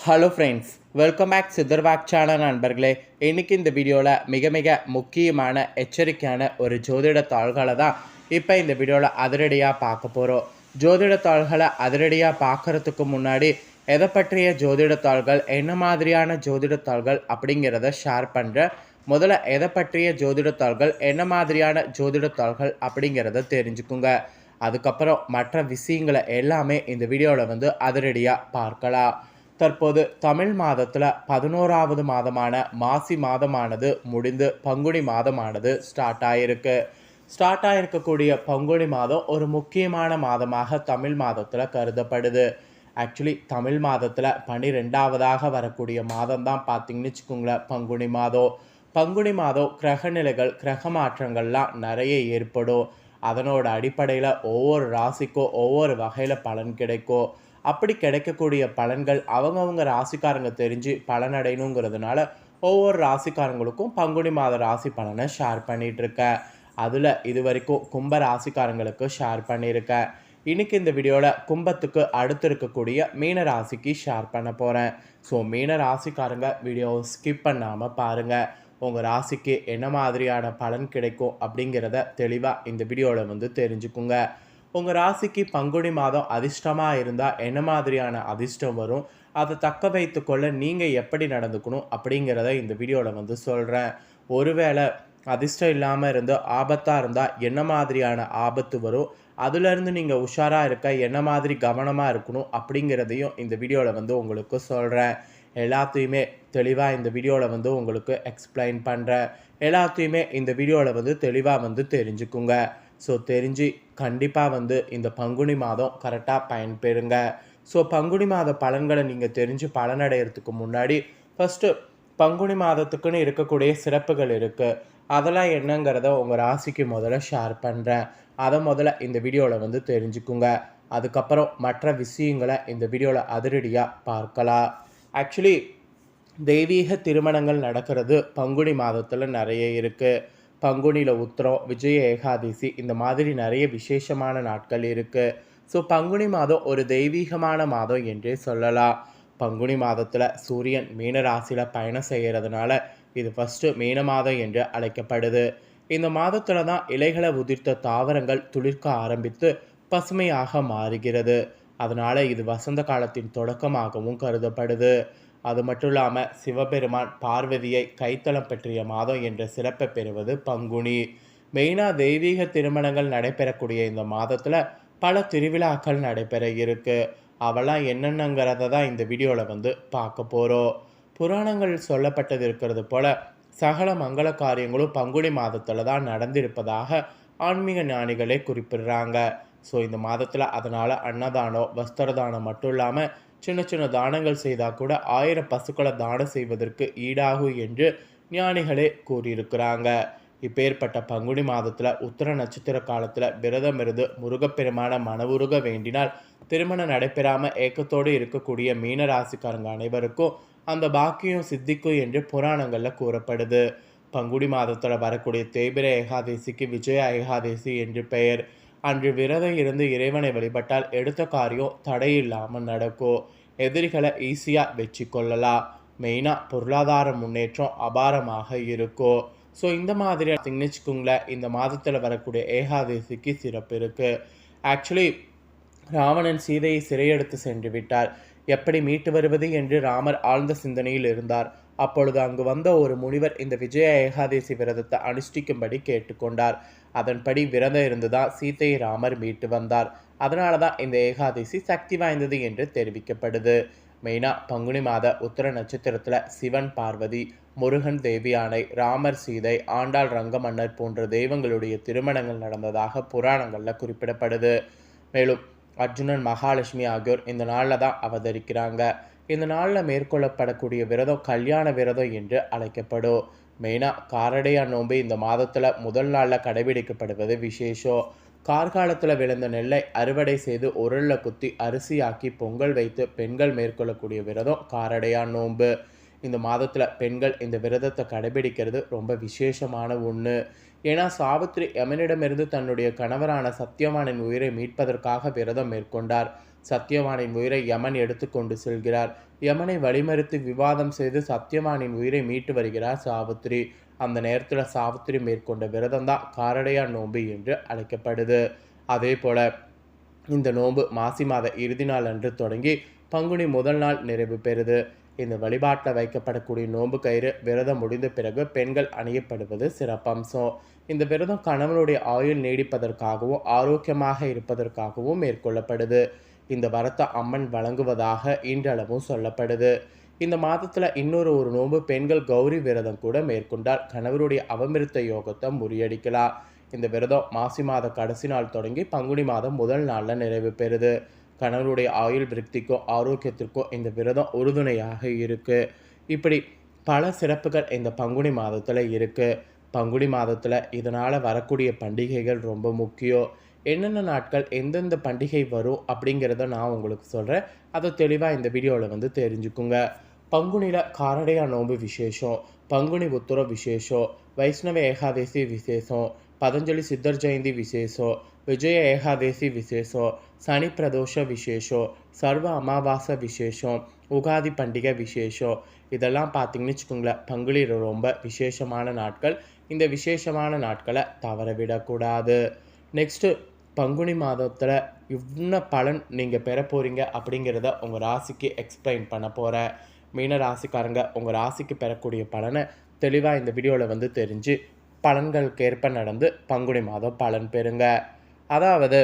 Hello friends, welcome back Siddharvaak channel நண்பர்களே. இன்றைக்கி இந்த வீடியோவில் மிக முக்கியமான எச்சரிக்கையான ஒரு ஜோதிட தாள்களை தான் இப்போ இந்த வீடியோவில் அதிரடியாக பார்க்க போகிறோம். ஜோதிட தாள்களை அதிரடியாக பார்க்குறதுக்கு முன்னாடி எதை பற்றிய ஜோதிட தாள்கள், என்ன மாதிரியான ஜோதிட தாள்கள் அப்படிங்கிறத ஷேர் பண்ணுறேன். முதல்ல எதை பற்றிய ஜோதிட தாள்கள், என்ன மாதிரியான ஜோதிட தாள்கள் அப்படிங்கிறத தெரிஞ்சுக்குங்க. அதுக்கப்புறம் மற்ற விஷயங்களை எல்லாமே இந்த வீடியோவில் அதிரடியாக பார்க்கலாம். தற்போது தமிழ் மாதத்தில் 11வது மாதமான மாசி மாதமானது முடிந்து பங்குனி மாதமானது ஸ்டார்ட் ஆகிருக்கக்கூடிய பங்குனி மாதம் ஒரு முக்கியமான மாதமாக தமிழ் மாதத்தில் கருதப்படுது. ஆக்சுவலி தமிழ் மாதத்தில் 12வதாக வரக்கூடிய மாதம் தான் பார்த்திங்கன்னு வச்சுக்கோங்களேன் பங்குனி மாதம் கிரகநிலைகள், கிரக மாற்றங்கள்லாம் நிறைய ஏற்படும். அதனோட அடிப்படையில் ஒவ்வொரு ராசிக்கும் ஒவ்வொரு வகையில் பலன் கிடைக்கும். அப்படி கிடைக்கக்கூடிய பலன்கள் அவங்கவுங்க ராசிக்காரங்க தெரிஞ்சு பலனடையணுங்கிறதுனால ஒவ்வொரு ராசிக்காரங்களுக்கும் பங்குனி மாத ராசி பலனை ஷேர் பண்ணிகிட்ருக்கேன். அதில் இது வரைக்கும் கும்ப ராசிக்காரங்களுக்கு ஷேர் பண்ணியிருக்கேன். இன்றைக்கி இந்த வீடியோவில் கும்பத்துக்கு அடுத்து இருக்கக்கூடிய மீன ராசிக்கு ஷேர் பண்ண போகிறேன். ஸோ மீன ராசிக்காரங்க வீடியோவை ஸ்கிப் பண்ணாமல் பாருங்கள். உங்கள் ராசிக்கு என்ன மாதிரியான பலன் கிடைக்கும் அப்படிங்கிறத தெளிவாக இந்த வீடியோவில் தெரிஞ்சுக்குங்க. உங்கள் ராசிக்கு பங்குனி மாதம் அதிர்ஷ்டமாக இருந்தால் என்ன மாதிரியான அதிர்ஷ்டம் வரும், அதை தக்க வைத்து கொள்ள நீங்கள் எப்படி நடந்துக்கணும் அப்படிங்கிறத இந்த வீடியோவில் சொல்கிறேன். ஒருவேளை அதிர்ஷ்டம் இல்லாமல் இருந்து ஆபத்தாக இருந்தால் என்ன மாதிரியான ஆபத்து வரும், அதுலேருந்து நீங்கள் உஷாராக இருக்க என்ன மாதிரி கவனமாக இருக்கணும் அப்படிங்கிறதையும் இந்த வீடியோவில் உங்களுக்கு சொல்கிறேன். எல்லாத்தையுமே தெளிவாக இந்த வீடியோவில் உங்களுக்கு எக்ஸ்பிளைன் பண்ணுறேன். எல்லாத்தையுமே இந்த வீடியோவில் தெளிவாக தெரிஞ்சுக்குங்க. ஸோ தெரிஞ்சு கண்டிப்பாக இந்த பங்குனி மாதம் கரெக்டாக பயன்பெறுங்க. ஸோ பங்குனி மாத பலன்களை நீங்கள் தெரிஞ்சு பலனடைகிறதுக்கு முன்னாடி ஃபஸ்ட்டு பங்குனி மாதத்துக்குன்னு இருக்கக்கூடிய சிறப்புகள் இருக்குது. அதெல்லாம் என்னங்கிறத உங்கள் ராசிக்கு முதல்ல ஷேர் பண்ணுறேன். அதை முதல்ல இந்த வீடியோவில் தெரிஞ்சுக்குங்க. அதுக்கப்புறம் மற்ற விஷயங்களை இந்த வீடியோவில் அதிரடியாக பார்க்கலாம். ஆக்சுவலி தெய்வீக திருமணங்கள் நடக்கிறது பங்குனி மாதத்தில் நிறைய இருக்குது. பங்குனியில் உத்திரம், விஜய ஏகாதசி, இந்த மாதிரி நிறைய விசேஷமான நாட்கள் இருக்குது. ஸோ பங்குனி மாதம் ஒரு தெய்வீகமான மாதம் என்றே சொல்லலாம். பங்குனி மாதத்தில் சூரியன் மீன ராசியில் பயணம் செய்கிறதுனால இது ஃபஸ்ட்டு மீன மாதம் என்று அழைக்கப்படுது. இந்த மாதத்தில் தான் இலைகளை உதிர்த்த தாவரங்கள் துளிர்க்க ஆரம்பித்து பசுமையாக மாறுகிறது. அதனால் இது வசந்த காலத்தின் தொடக்கமாகவும் கருதப்படுது. அது மட்டும் இல்லாமல் சிவபெருமான் பார்வதியை கைத்தளம் பற்றிய மாதம் என்ற சிறப்பை பெறுவது பங்குனி. மெயினாக தெய்வீக திருமணங்கள் நடைபெறக்கூடிய இந்த மாதத்தில் பல திருவிழாக்கள் நடைபெற இருக்குது. அவெல்லாம் என்னென்னங்கிறத தான் இந்த வீடியோவில் பார்க்க போகிறோம். புராணங்கள் சொல்லப்பட்டது இருக்கிறது போல் சகல மங்கள காரியங்களும் பங்குனி மாதத்தில் தான் நடந்திருப்பதாக ஆன்மீக ஞானிகளே குறிப்பிடுறாங்க. ஸோ இந்த மாதத்தில் அதனால் அன்னதானம், வஸ்திரதானம் மட்டும் இல்லாமல் சின்ன சின்ன தானங்கள் செய்தால் கூட 1000 பசுக்களை தானம் செய்வதற்கு ஈடாகும் என்று ஞானிகளே கூறியிருக்கிறாங்க. இப்பேற்பட்ட பங்குனி மாதத்தில் உத்திர நட்சத்திர காலத்தில் விரதம் இருந்து முருகப்பெருமான மனவுருக வேண்டினால் திருமணம் நடைபெறாமல் ஏக்கத்தோடு இருக்கக்கூடிய மீன ராசிக்காரங்க அனைவருக்கும் அந்த பாக்கியம் சித்திக்கும் என்று புராணங்களில் கூறப்படுது. பங்குனி மாதத்தில் வரக்கூடிய தேய்பிர ஏகாதசிக்கு விஜய ஏகாதசி என்று பெயர். அன்று விரதம் இருந்து இறைவனை வழிபட்டால் எடுத்த காரியம் தடையில்லாமல் நடக்கும். எதிரிகளை ஈஸியாக வெற்றி கொள்ளலாம். மெயினாக பொருளாதார முன்னேற்றம் அபாரமாக இருக்கும். ஸோ இந்த மாதிரி வச்சுக்கோங்களேன், இந்த மாதத்தில் வரக்கூடிய ஏகாதசிக்கு சிறப்பு இருக்குது. ஆக்சுவலி ராவணன் சீதையை சிறையெடுத்து சென்று விட்டார். எப்படி மீட்டு வருவது என்று ராமர் ஆழ்ந்த சிந்தனையில் இருந்தார். அப்பொழுது அங்கு வந்த ஒரு முனிவர் இந்த விஜய ஏகாதசி விரதத்தை அனுஷ்டிக்கும்படி கேட்டுக்கொண்டார். அதன்படி விரதம் இருந்துதான் சீதையை ராமர் மீட்டு வந்தார். அதனால தான் இந்த ஏகாதசி சக்தி வாய்ந்தது என்று தெரிவிக்கப்படுது. மெயினாக பங்குனி மாத உத்திர நட்சத்திரத்தில் சிவன் பார்வதி, முருகன் தேவியானை, ராமர் சீதை, ஆண்டாள் ரங்கமன்னர் போன்ற தெய்வங்களுடைய திருமணங்கள் நடந்ததாக புராணங்களில் குறிப்பிடப்படுது. மேலும் அர்ஜுனன், மகாலட்சுமி ஆகியோர் இந்த நாளில் தான் அவதரிக்கிறாங்க. இந்த நாளில் மேற்கொள்ளப்படக்கூடிய விரதம் கல்யாண விரதம் என்று அழைக்கப்படும். மெயினாக காரடையா நோன்பு இந்த மாதத்தில் முதல் நாளில் கடைபிடிக்கப்படுவது விசேஷம். கார்காலத்தில் விளைந்த நெல்லை அறுவடை செய்து உருளில் குத்தி அரிசியாக்கி பொங்கல் வைத்து பெண்கள் மேற்கொள்ளக்கூடிய விரதம் காரடையா நோன்பு. இந்த மாதத்தில் பெண்கள் இந்த விரதத்தை கடைபிடிக்கிறது ரொம்ப விசேஷமான ஒன்று. ஏன்னா சாவித்ரி யமனிடமிருந்து தன்னுடைய கணவரான சத்தியவானின் உயிரை மீட்பதற்காக விரதம் மேற்கொண்டார். சத்தியவானின் உயிரை யமன் எடுத்துக்கொண்டு செல்கிறார். யமனை வழிமறித்து விவாதம் செய்து சத்தியவானின் உயிரை மீட்டு வருகிறார் சாவித்திரி. அந்த நேரத்தில் சாவித்திரி மேற்கொண்ட விரதம் தான் காரடையா நோன்பு என்று அழைக்கப்படுது. அதே போல இந்த நோன்பு மாசி மாத இறுதி நாள் அன்று தொடங்கி பங்குனி முதல் நாள் நிறைவு பெறுது. இந்த வழிபாட்டில் வைக்கப்படக்கூடிய நோன்பு கயிறு விரதம் முடிந்த பிறகு பெண்கள் அணியப்படுவது சிறப்பம்சம். இந்த விரதம் கணவனுடைய ஆயுள் நீடிப்பதற்காகவும் ஆரோக்கியமாக இருப்பதற்காகவும் மேற்கொள்ளப்படுது. இந்த வரத்தை அம்மன் வழங்குவதாக இன்றளவும் சொல்லப்படுது. இந்த மாதத்தில் இன்னொரு நோன்பு பெண்கள் கௌரி விரதம் கூட மேற்கொண்டால் கணவருடைய அவமிருத்த யோகத்தை முறியடிக்கலாம். இந்த விரதம் மாசி மாத கடைசி நாள் தொடங்கி பங்குனி மாதம் முதல் நாளில் நிறைவு பெறுது. கணவருடைய ஆயுள் விருத்திக்கும் ஆரோக்கியத்திற்கும் இந்த விரதம் உறுதுணையாக இருக்குது. இப்படி பல சிறப்புகள் இந்த பங்குனி மாதத்தில் இருக்குது. பங்குனி மாதத்தில் இதனால் வரக்கூடிய பண்டிகைகள் ரொம்ப முக்கியம். என்னென்ன நாட்கள் எந்தெந்த பண்டிகை வரும் அப்படிங்கிறத நான் உங்களுக்கு சொல்கிறேன். அதை தெளிவாக இந்த வீடியோவில் தெரிஞ்சுக்குங்க. பங்குனியில் காரடையா நோன்பு விசேஷம், பங்குனி உத்திரம் விசேஷம், வைஷ்ணவ ஏகாதசி விசேஷம், பதஞ்சலி சித்தர் ஜெயந்தி விசேஷம், விஜய ஏகாதசி விசேஷம், சனி பிரதோஷ விசேஷம், சர்வ அமாவாசை விசேஷம், உகாதி பண்டிகை விசேஷம். இதெல்லாம் பார்த்திங்கன்னு வச்சுக்கோங்களேன், பங்குனியில் ரொம்ப விசேஷமான நாட்கள். இந்த விசேஷமான நாட்களை தவற விடக்கூடாது. நெக்ஸ்ட்டு பங்குனி மாதத்தில் என்ன பலன் நீங்கள் பெற போகிறீங்க அப்படிங்கிறத உங்கள் ராசிக்கு எக்ஸ்பிளைன் பண்ண போகிறேன். மீன ராசிக்காரங்க உங்கள் ராசிக்கு பெறக்கூடிய பலனை தெளிவாக இந்த வீடியோவில் தெரிஞ்சு பலன்களுக்கேற்ப நடந்து பங்குனி மாதம் பலன் பெறுங்க. அதாவது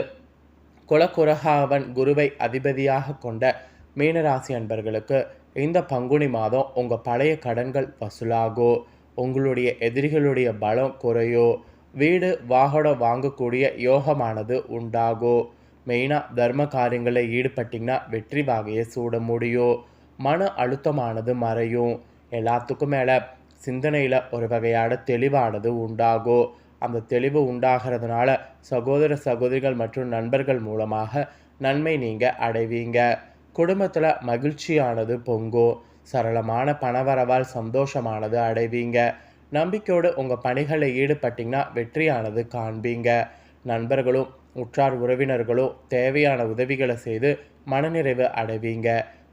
குலகுரகாவன் குருவை அதிபதியாக கொண்ட மீனராசி அன்பர்களுக்கு இந்த பங்குனி மாதம் உங்கள் பழைய கடன்கள் வசூலாகும், உங்களுடைய எதிரிகளுடைய பலம் குறையும், வீடு வாகனம் வாங்கக்கூடிய யோகமானது உண்டாகும். மெயினாக தர்ம காரியங்களில் ஈடுபட்டிங்கன்னா வெற்றி வாகையை சூட முடியும். மன அழுத்தமானது மறையும். எல்லாத்துக்கும் மேலே சிந்தனையில் ஒரு வகையான தெளிவானது உண்டாகும். அந்த தெளிவு உண்டாகிறதுனால சகோதர சகோதரிகள் மற்றும் நண்பர்கள் மூலமாக நன்மை நீங்கள் அடைவீங்க. குடும்பத்தில் மகிழ்ச்சியானது பொங்கும். சரளமான பணவரவால் சந்தோஷமானது அடைவீங்க. நம்பிக்கையோடு உங்கள் பணிகளில் ஈடுபட்டிங்கன்னா வெற்றியானது காண்பீங்க. நண்பர்களும் உற்றார் உறவினர்களும் தேவையான உதவிகளை செய்து மனநிறைவு அடைவீங்க.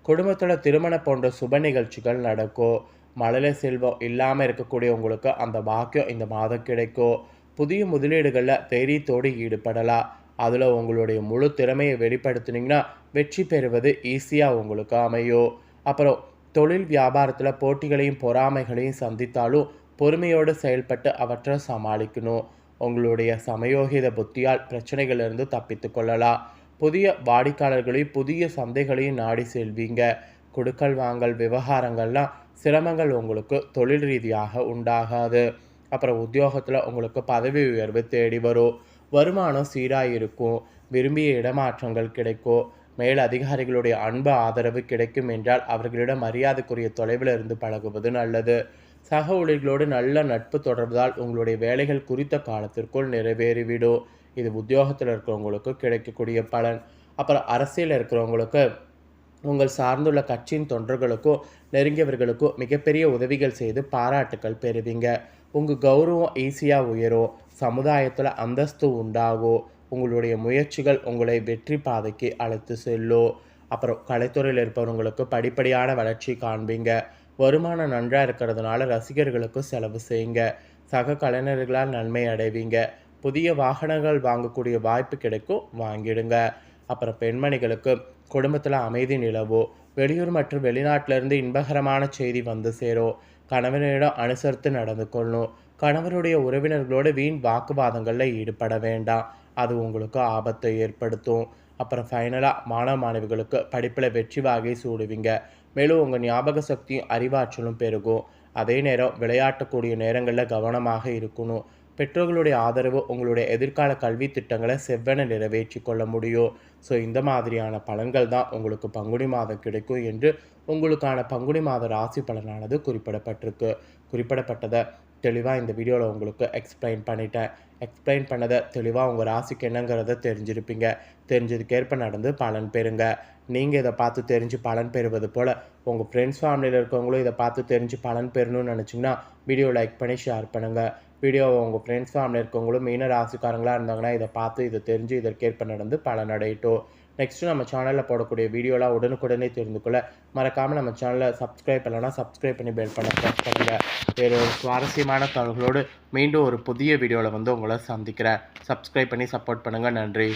குடும்பத்தில் திருமணம் போன்ற சுப நிகழ்ச்சிகள் நடக்கும். மழலை செல்வம் இல்லாமல் இருக்கக்கூடிய உங்களுக்கு அந்த பாக்கியம் இந்த மாதம் கிடைக்கும். புதிய முதலீடுகளில் தைரியத்தோடு ஈடுபடலாம். அதில் உங்களுடைய முழு திறமையை வெளிப்படுத்தினீங்கன்னா வெற்றி பெறுவது ஈஸியாக உங்களுக்கு அமையும். அப்புறம் தொழில் வியாபாரத்தில் போட்டிகளையும் பொறாமைகளையும் சந்தித்தாலும் பொறுமையோடு செயல்பட்டு அவற்றை சமாளிக்கணும். உங்களுடைய சமயோகித புத்தியால் பிரச்சனைகளிலிருந்து தப்பித்து கொள்ளலாம். புதிய வாடிக்கையாளர்களையும் புதிய சந்தைகளையும் நாடி செல்வீங்க. கொடுக்கல் வாங்கல் விவகாரங்கள்லாம் சிரமங்கள் உங்களுக்கு தொழில் ரீதியாக உண்டாகாது. அப்புறம் உத்தியோகத்தில் உங்களுக்கு பதவி உயர்வு தேடி வரும். வருமானம் சீராக இருக்கும். விரும்பிய இடமாற்றங்கள் கிடைக்கும். மேல் அதிகாரிகளுடைய அன்பு ஆதரவு கிடைக்கும் என்றால் அவர்களிடம் மரியாதைக்குரிய தொலைவில் இருந்து பழகுவது நல்லது. சக ஊழியர்களோடு நல்ல நட்பு தொடர்வதால் உங்களுடைய வேலைகள் குறித்த காலத்திற்குள் நிறைவேறிவிடும். இது உத்தியோகத்தில் இருக்கிறவங்களுக்கு கிடைக்கக்கூடிய பலன். அப்புறம் அரசியல் இருக்கிறவங்களுக்கு உங்கள் சார்ந்துள்ள கட்சியின் தொண்டர்களுக்கும் நெருங்கியவர்களுக்கும் மிகப்பெரிய உதவிகள் செய்து பாராட்டுக்கள் பெறுவீங்க. உங்கள் கௌரவம் ஈஸியாக உயரும். சமுதாயத்தில் அந்தஸ்து உண்டாகும். உங்களுடைய முயற்சிகள் உங்களை வெற்றி பாதைக்கு அழைத்து செல்லும். அப்புறம் கலைத்துறையில் இருப்பவங்களுக்கு படிப்படியான வளர்ச்சி காண்பீங்க. வருமானம் நன்றாக இருக்கிறதுனால ரசிகர்களுக்கு செலவு செய்யுங்க. சக கலைஞர்களால் நன்மை அடைவீங்க. புதிய வாகனங்கள் வாங்கக்கூடிய வாய்ப்பு கிடைக்கும், வாங்கிடுங்க. அப்புறம் பெண்மணிகளுக்கு குடும்பத்தில் அமைதி நிலவும். வெளியூர் மற்றும் வெளிநாட்டிலிருந்து இன்பகரமான செய்தி வந்து சேரும். கணவனிடம் அனுசரித்து நடந்து கொள்ளணும். கணவருடைய உறவினர்களோடு வீண் வாக்குவாதங்களில் ஈடுபட வேண்டாம், அது உங்களுக்கு ஆபத்தை ஏற்படுத்தும். அப்புறம் ஃபைனலாக மாணவ மாணவிகளுக்கு படிப்பில் வெற்றி வாகை சூடுவீங்க. மேலும் உங்கள் ஞாபக சக்தியும் அறிவாற்றலும் பெருகும். அதே நேரம் விளையாட்டக்கூடிய நேரங்களில் கவனமாக இருக்கணும். பெற்றோர்களுடைய ஆதரவு உங்களுடைய எதிர்கால கல்வி திட்டங்களை செவ்வென நிறைவேற்றி கொள்ள முடியும். ஸோ இந்த மாதிரியான பலன்கள் தான் உங்களுக்கு பங்குனி மாதம் கிடைக்கும் என்று உங்களுக்கான பங்குனி மாத ராசி பலனானது குறிப்பிடப்பட்டதை தெளிவாக இந்த வீடியோவில் உங்களுக்கு எக்ஸ்பிளைன் பண்ணிட்டேன். எக்ஸ்பிளைன் பண்ணதை தெளிவாக உங்கள் ராசிக்கு என்னங்கிறத தெரிஞ்சிருப்பீங்க. தெரிஞ்சதுக்கேற்ப நடந்து பலன் பெறுங்க. நீங்கள் இதை பார்த்து தெரிஞ்சு பலன் பெறுவது போல் உங்கள் ஃப்ரெண்ட்ஸ் ஃபேமிலியில் இருக்கவங்களும் இதை பார்த்து தெரிஞ்சு பலன் பெறணும்னு நினச்சிங்கன்னா வீடியோ லைக் பண்ணி ஷேர் பண்ணுங்கள். வீடியோவை உங்கள் ஃப்ரெண்ட்ஸ் ஃபேமிலியில் இருக்கவங்களும் மீன ராசிக்காரங்களாக இருந்தாங்கன்னா இதை பார்த்து இதை தெரிஞ்சு இதற்கேற்ப நடந்து பலன் அடையட்டும். நெக்ஸ்ட்டு நம்ம சேனலில் போடக்கூடிய வீடியோலாம் உடனுக்குடனே தெரிந்து கொள்ள மறக்காமல் நம்ம சேனலை சப்ஸ்கிரைப் பண்ணலைன்னா சப்ஸ்கிரைப் பண்ணி பெல் பண்ண ப்ரெஸ் பண்ணுங்கள். வேறு ஒரு சுவாரஸ்யமான தகவலோடு மீண்டும் ஒரு புதிய வீடியோவில் உங்களை சந்திக்கிறேன். சப்ஸ்கிரைப் பண்ணி சப்போர்ட் பண்ணுங்கள். நன்றி.